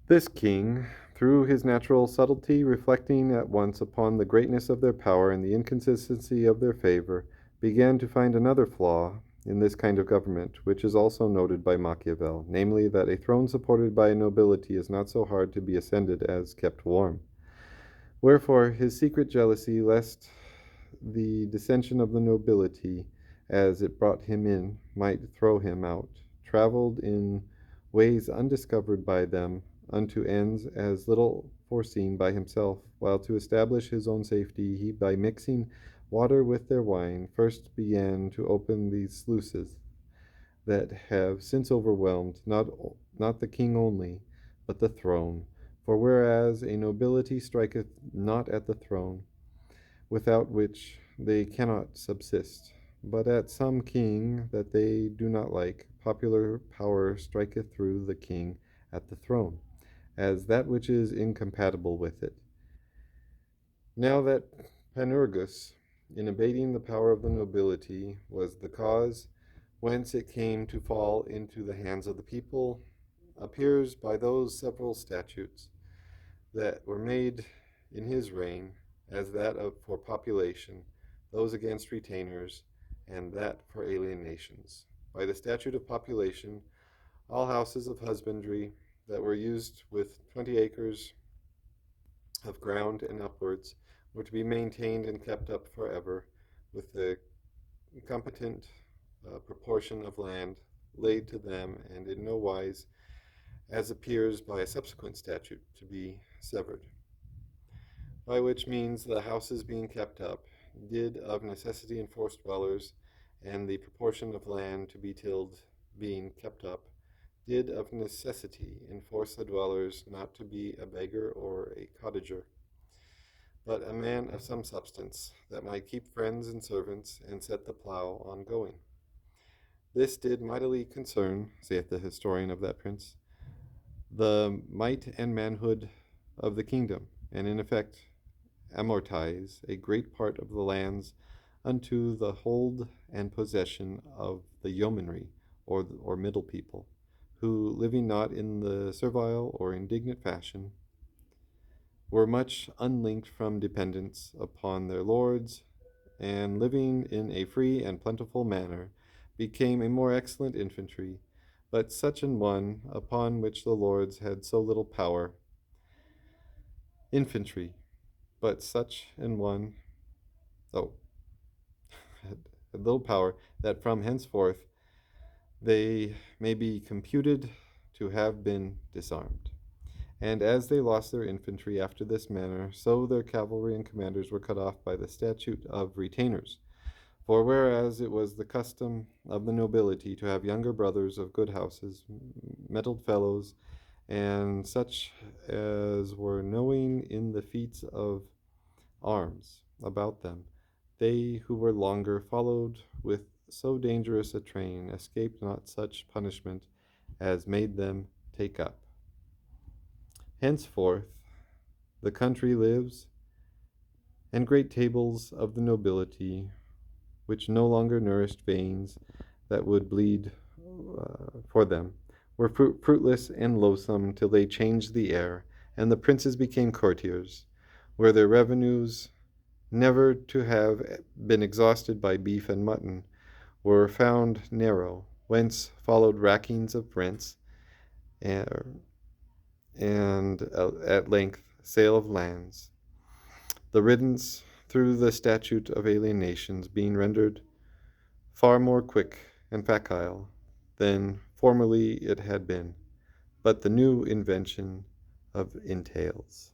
This king, through his natural subtlety, reflecting at once upon the greatness of their power and the inconsistency of their favor, began to find another flaw in this kind of government, which is also noted by Machiavel, namely that a throne supported by a nobility is not so hard to be ascended as kept warm. Wherefore his secret jealousy lest the dissension of the nobility, as it brought him in, might throw him out, travelled in ways undiscovered by them unto ends as little foreseen by himself, while to establish his own safety he, by mixing water with their wine, first began to open these sluices that have since overwhelmed not the king only, but the throne. For whereas a nobility striketh not at the throne, without which they cannot subsist, but at some king that they do not like, popular power striketh through the king at the throne, as that which is incompatible with it. Now that Panurgus, in abating the power of the nobility, was the cause whence it came to fall into the hands of the people, appears by those several statutes that were made in his reign, as that of for population, those against retainers, and that for alienations. By the statute of population, all houses of husbandry that were used with 20 acres of ground and upwards were to be maintained and kept up forever, with the competent proportion of land laid to them, and in no wise, as appears by a subsequent statute, to be severed. By which means the houses being kept up did of necessity enforce dwellers, and the proportion of land to be tilled being kept up did of necessity enforce the dwellers not to be a beggar or a cottager, but a man of some substance, that might keep friends and servants, and set the plough on going. This did mightily concern, saith the historian of that prince, the might and manhood of the kingdom, and in effect amortize a great part of the lands unto the hold and possession of the yeomanry, or middle people, who, living not in the servile or indignant fashion, were much unlinked from dependence upon their lords, and living in a free and plentiful manner, became a more excellent infantry, but such an one upon which the lords had so little power. Infantry, but such an one, oh, had little power, that from henceforth they may be computed to have been disarmed. And as they lost their infantry after this manner, so their cavalry and commanders were cut off by the statute of retainers. For whereas it was the custom of the nobility to have younger brothers of good houses, mettled fellows, and such as were knowing in the feats of arms about them, they who were longer followed with so dangerous a train escaped not such punishment as made them take up. Henceforth the country lives, and great tables of the nobility, which no longer nourished veins that would bleed for them, were fruitless and loathsome till they changed the air, and the princes became courtiers, where their revenues, never to have been exhausted by beef and mutton, were found narrow, whence followed rackings of rents, and at length sale of lands, the riddance through the statute of alienations being rendered far more quick and facile than formerly it had been, but the new invention of entails.